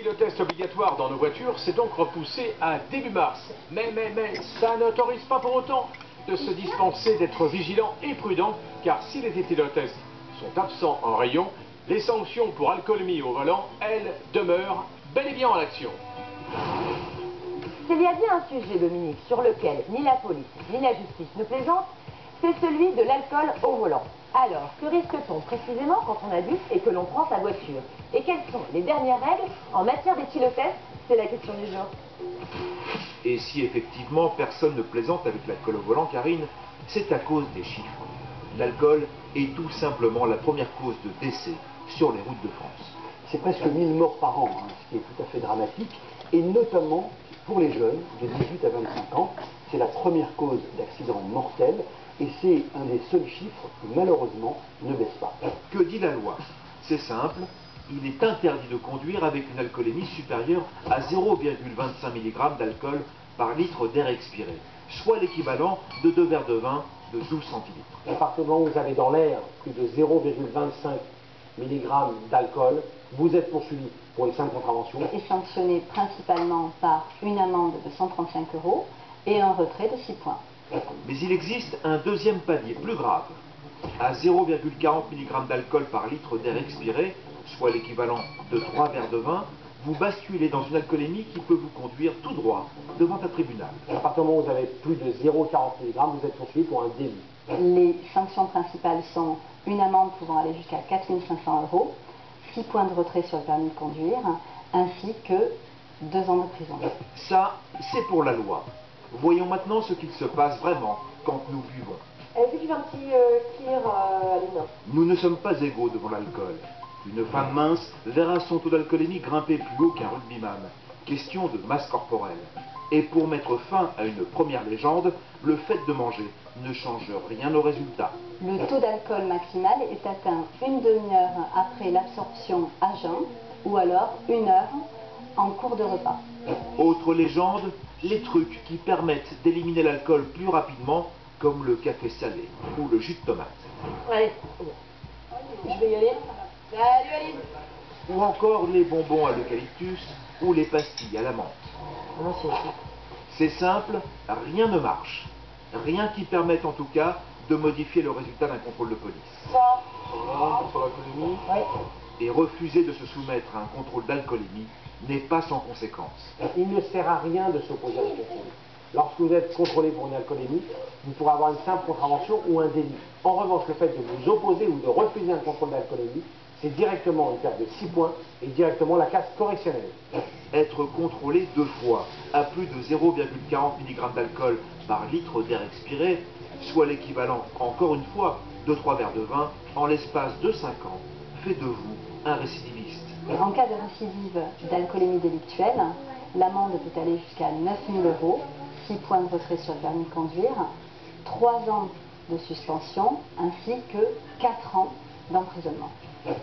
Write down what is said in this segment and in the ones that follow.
Le test obligatoire dans nos voitures s'est donc repoussé à début mars. Mais ça n'autorise pas pour autant de se dispenser d'être vigilant et prudent, car si les éthylotests sont absents en rayon, les sanctions pour alcoolémie au volant, elles, demeurent bel et bien en action. S'il y a bien un sujet, Dominique, sur lequel ni la police ni la justice ne plaisantent, c'est celui de l'alcool au volant. Alors, que risque-t-on précisément quand on abuse et que l'on prend sa voiture? Et quelles sont les dernières règles en matière d'éthylotest? C'est la question du jour. Et si effectivement personne ne plaisante avec l'alcool au volant, Karine, c'est à cause des chiffres. L'alcool est tout simplement la première cause de décès sur les routes de France. C'est presque 1000 morts par an, ce qui est tout à fait dramatique, et notamment pour les jeunes de 18 à 25 ans. C'est la première cause d'accident mortel, et c'est un des seuls chiffres qui malheureusement ne baisse pas. Que dit la loi? C'est simple, il est interdit de conduire avec une alcoolémie supérieure à 0,25 mg d'alcool par litre d'air expiré, soit l'équivalent de 2 verres de vin de 12 centilitres. À partir du moment où vous avez dans l'air plus de 0,25 mg d'alcool, vous êtes poursuivi pour les 5 contraventions. Et sanctionné principalement par une amende de 135 € et un retrait de 6 points. Mais il existe un deuxième palier plus grave. À 0,40 mg d'alcool par litre d'air expiré, soit l'équivalent de 3 verres de vin, vous basculez dans une alcoolémie qui peut vous conduire tout droit devant un tribunal. À partir du moment où vous avez plus de 0,40 mg, vous êtes poursuivi pour un délit. Les sanctions principales sont une amende pouvant aller jusqu'à 4 500 €, 6 points de retrait sur le permis de conduire, ainsi que 2 ans de prison. Ça, c'est pour la loi. Voyons maintenant ce qu'il se passe vraiment quand nous buvons. Est-ce que tu veux un petit clear, Aline? Nous ne sommes pas égaux devant l'alcool. Une femme mince verra son taux d'alcoolémie grimper plus haut qu'un rugbyman. Question de masse corporelle. Et pour mettre fin à une première légende, le fait de manger ne change rien au résultat. Le taux d'alcool maximal est atteint une demi-heure après l'absorption à jeun ou alors 1 heure en cours de repas. Autre légende, les trucs qui permettent d'éliminer l'alcool plus rapidement, comme le café salé ou le jus de tomate. Allez, je vais y aller. Salut Aline. Ou encore les bonbons à l'eucalyptus ou les pastilles à la menthe. C'est simple, rien ne marche. Rien qui permette en tout cas de modifier le résultat d'un contrôle de police. Ça. Sur l'alcoolémie. Et refuser de se soumettre à un contrôle d'alcoolémie n'est pas sans conséquence. Il ne sert à rien de s'opposer à la contrôle. Lorsque vous êtes contrôlé pour une alcoolémie, vous pourrez avoir une simple contravention ou un délit. En revanche, le fait de vous opposer ou de refuser un contrôle d'alcoolémie, c'est directement une perte de 6 points et directement la casse correctionnelle. Être contrôlé 2 fois à plus de 0,40 mg d'alcool par litre d'air expiré, soit l'équivalent, encore une fois, de 3 verres de vin, en l'espace de 5 ans, fait de vous un récidiviste. En cas de récidive d'alcoolémie délictuelle, l'amende peut aller jusqu'à 9 000 €, 6 points de retrait sur le permis de conduire, 3 ans de suspension ainsi que 4 ans d'emprisonnement.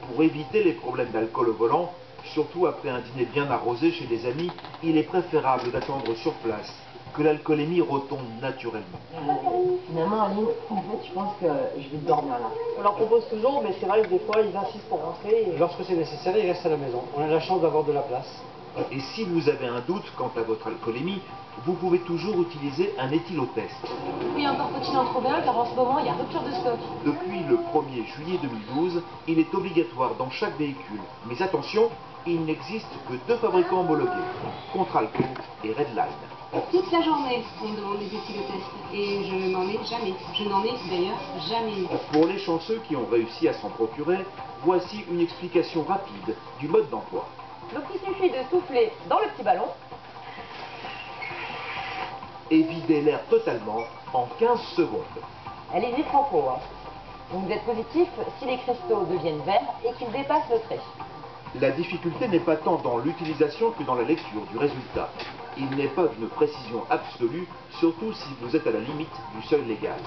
Pour éviter les problèmes d'alcool au volant, surtout après un dîner bien arrosé chez des amis, il est préférable d'attendre sur place que l'alcoolémie retombe naturellement. Finalement, Aline, en fait, je pense que je vais dormir là. On leur propose toujours, mais c'est vrai que des fois, ils insistent pour rentrer. Et... Lorsque c'est nécessaire, ils restent à la maison. On a la chance d'avoir de la place. Et si vous avez un doute quant à votre alcoolémie, vous pouvez toujours utiliser un éthylotest. Oui, encore faut-il en trouver un, car en ce moment, il y a rupture de stock. Depuis le 1er juillet 2012, il est obligatoire dans chaque véhicule. Mais attention, il n'existe que 2 fabricants homologués, Contralco et Redline. Toute la journée, on me demande des éthylotests et je n'en ai jamais. Je n'en ai d'ailleurs jamais eu. Pour les chanceux qui ont réussi à s'en procurer, voici une explication rapide du mode d'emploi. Donc il suffit de souffler dans le petit ballon. Et vider l'air totalement en 15 secondes. Allez-y franco. Vous êtes positif si les cristaux deviennent verts et qu'ils dépassent le trait. La difficulté n'est pas tant dans l'utilisation que dans la lecture du résultat. Il n'est pas d'une précision absolue, surtout si vous êtes à la limite du seuil légal.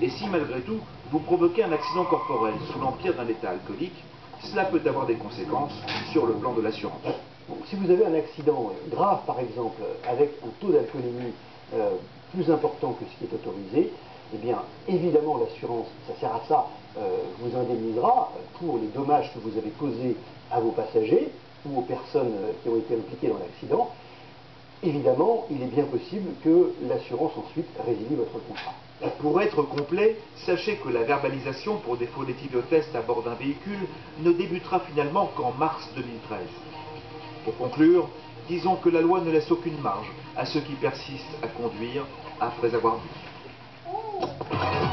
Et si malgré tout, vous provoquez un accident corporel sous l'empire d'un état alcoolique, cela peut avoir des conséquences sur le plan de l'assurance. Si vous avez un accident grave, par exemple, avec un taux d'alcoolémie plus important que ce qui est autorisé, eh bien, évidemment, l'assurance, ça sert à ça, vous indemnisera pour les dommages que vous avez causés à vos passagers, ou aux personnes qui ont été impliquées dans l'accident, évidemment, il est bien possible que l'assurance ensuite résilie votre contrat. Pour être complet, sachez que la verbalisation pour défaut d'éthylotest à bord d'un véhicule ne débutera finalement qu'en mars 2013. Pour conclure, disons que la loi ne laisse aucune marge à ceux qui persistent à conduire après avoir bu.